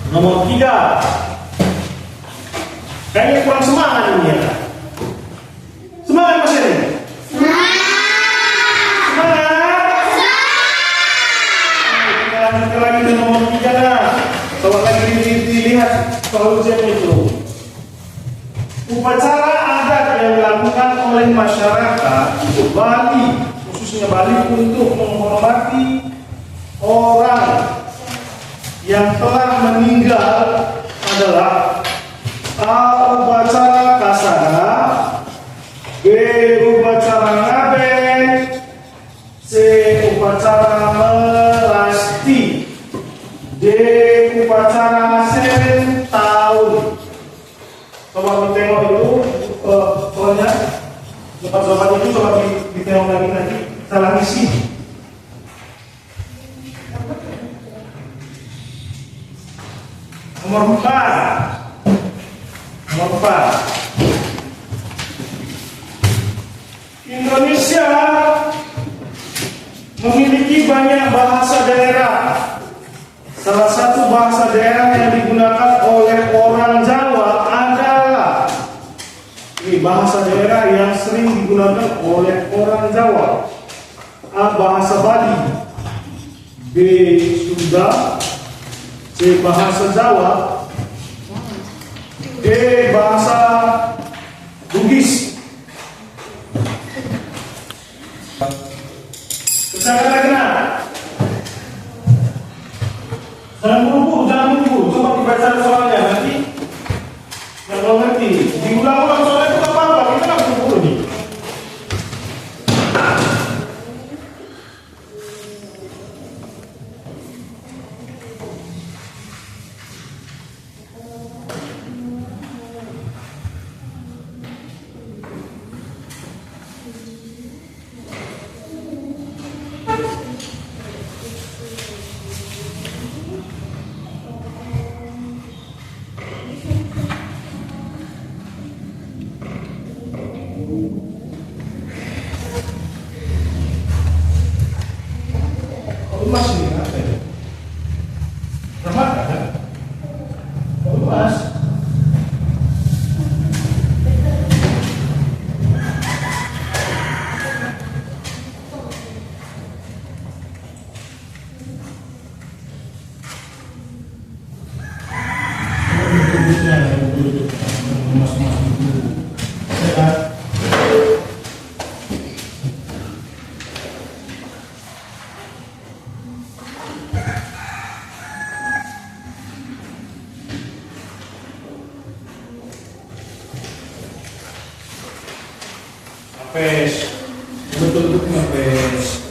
Nomor 3, kayaknya kurang semangat ini ya. Semangat Mas Eri. Kita lanjutkan lagi ke nomor 3 nah. Kalau lagi dilihat soal ujian itu, upacara adat yang dilakukan oleh masyarakat Bali, khususnya Bali, untuk menghormati orang yang telah meninggal adalah A. Upacara Kasada, B. Upacara Ngaben, C. Upacara Melasti, D. Upacara Sentaun. Coba ditengok itu soalnya jawaban itu coba ditengok lagi nanti salah isi. Nomor 4. Nomor 4. Indonesia memiliki banyak bahasa daerah. Salah satu bahasa daerah yang digunakan oleh orang Jawa adalah ini bahasa daerah yang sering digunakan oleh orang Jawa. A. Bahasa Bali, B. Sunda, C. Bahasa Jawa, D. Bahasa Bugis. Kena. Jangan buru-buru. Coba dibaca soalnya nanti. Yang belum ngerti, diulang-ulang soalnya itu apa-apa. Kita nggak buru-buru nih. Mas ini apa ya? Ramat kan? Mas. Ngapes, betul-betul ngapes.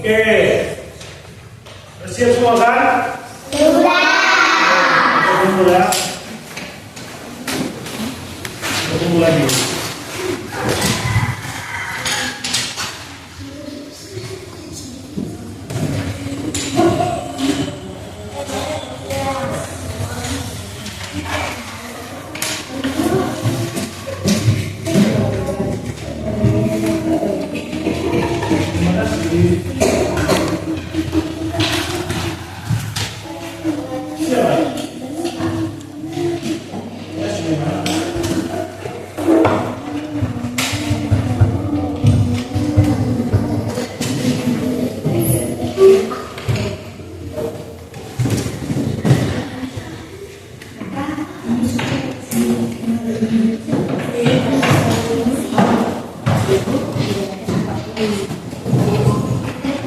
Oke, siap semua kan? Sudah. Tunggu ya. Tunggu lagi. Terima kasih.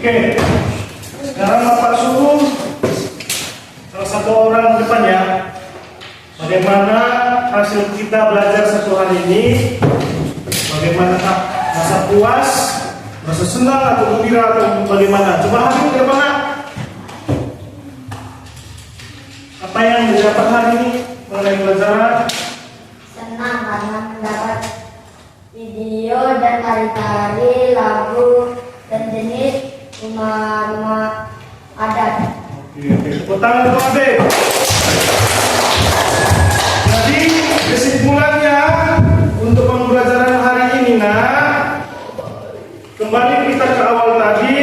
Oke, sekarang Bapak suruh salah satu orang depan ya. Bagaimana hasil kita belajar satu hari ini? Bagaimana rasa puas, rasa senang atau gembira atau bagaimana? Coba hari ke depan. Apa yang didapat hari ini mengenai pelajaran? Senang karena mendapat video dan tari-tari, lagu, dan jenis rumah-rumah adat. Oke. Tepuk tangan untuk Ade. Jadi kesimpulannya untuk pembelajaran hari ini, nak, kembali kita ke awal tadi,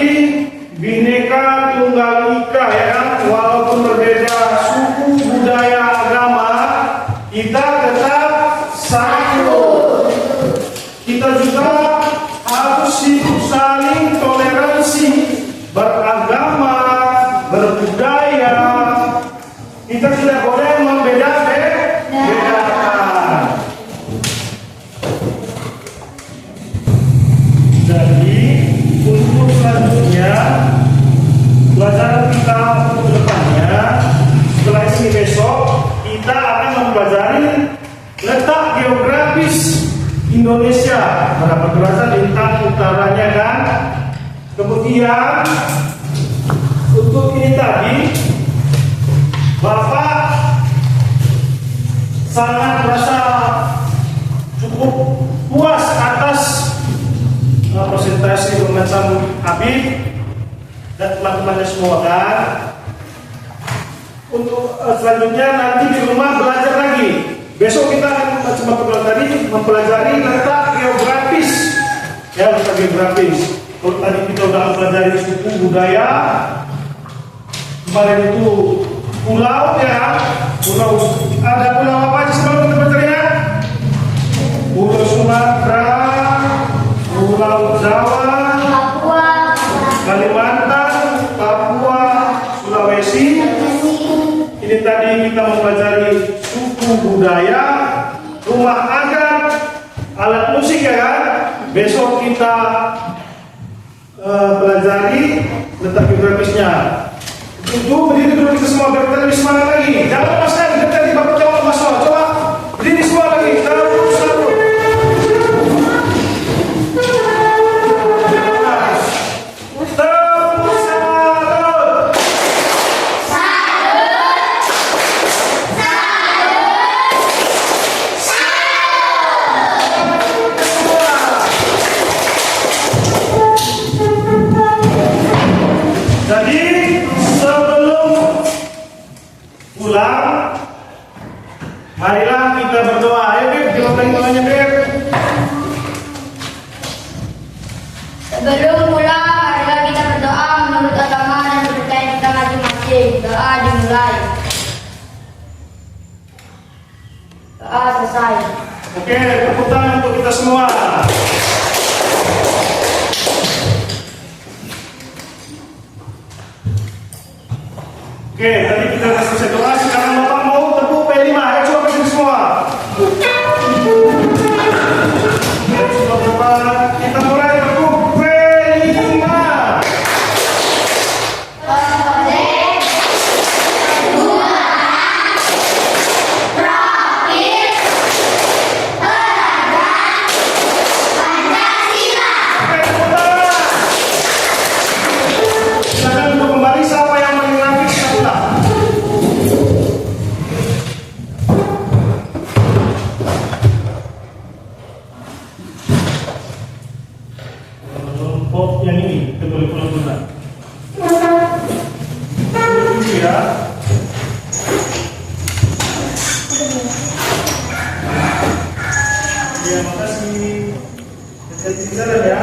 Bhinneka Tunggal Ika ya kan, walaupun berbeda suku, budaya, agama, kita tetap satu. Kita juga harus hidup saling toleransi, beragama, berbudaya, untuk selanjutnya pelajaran kita untuk kedepannya setelah ini besok kita akan mempelajari letak geografis Indonesia pada berasal lintang utaranya kan. Kemudian untuk ini tadi Bapak sangat merasa cukup puas atas presentasi macam Habib dan teman-temannya semua kan. Untuk selanjutnya nanti di rumah belajar lagi. Besok kita akan macam tadi mempelajari letak geografis, ya letak geografis. Kalau tadi kita sudah mempelajari suku budaya, kemarin itu pulau ya, pulau ada pulau apa aja sebelum kita pelajari ya? Pulau Sumatera, Pulau Jawa, Papua, Kalimantan, Papua, Sulawesi. Ini tadi kita mempelajari suku budaya, rumah adat, alat musik ya kan. Besok kita pelajari letak geografisnya. Itu berdiri dulu kita semua biar kita lebih semangat lagi. Jangan lepaskan, kita tadi bapak jawab masalah. Coba berdiri semua lagi. Satu. Jadi sebelum pulang, marilah kita berdoa. Ayo Beb, kita doanya Beb. sebelum pulang, marilah kita berdoa menurut agama dan kepercayaan kita masing-masing. Doa dimulai. Doa selesai. Oke, tepuk tangan untuk kita semua. Oke, tadi kita sudah selesai doa. Sekarang Bapak mau tepuk P5. Ayo coba kasih semua. Ayo coba Bapak. Kita mulai tepuk P5. Oke, tepuk tangan. Silakan untuk kembali siapa yang mengenali kita. Kelompok yang ini kita boleh pulang dulu. Ini ya. Ya, makasih. Kita jalan ya.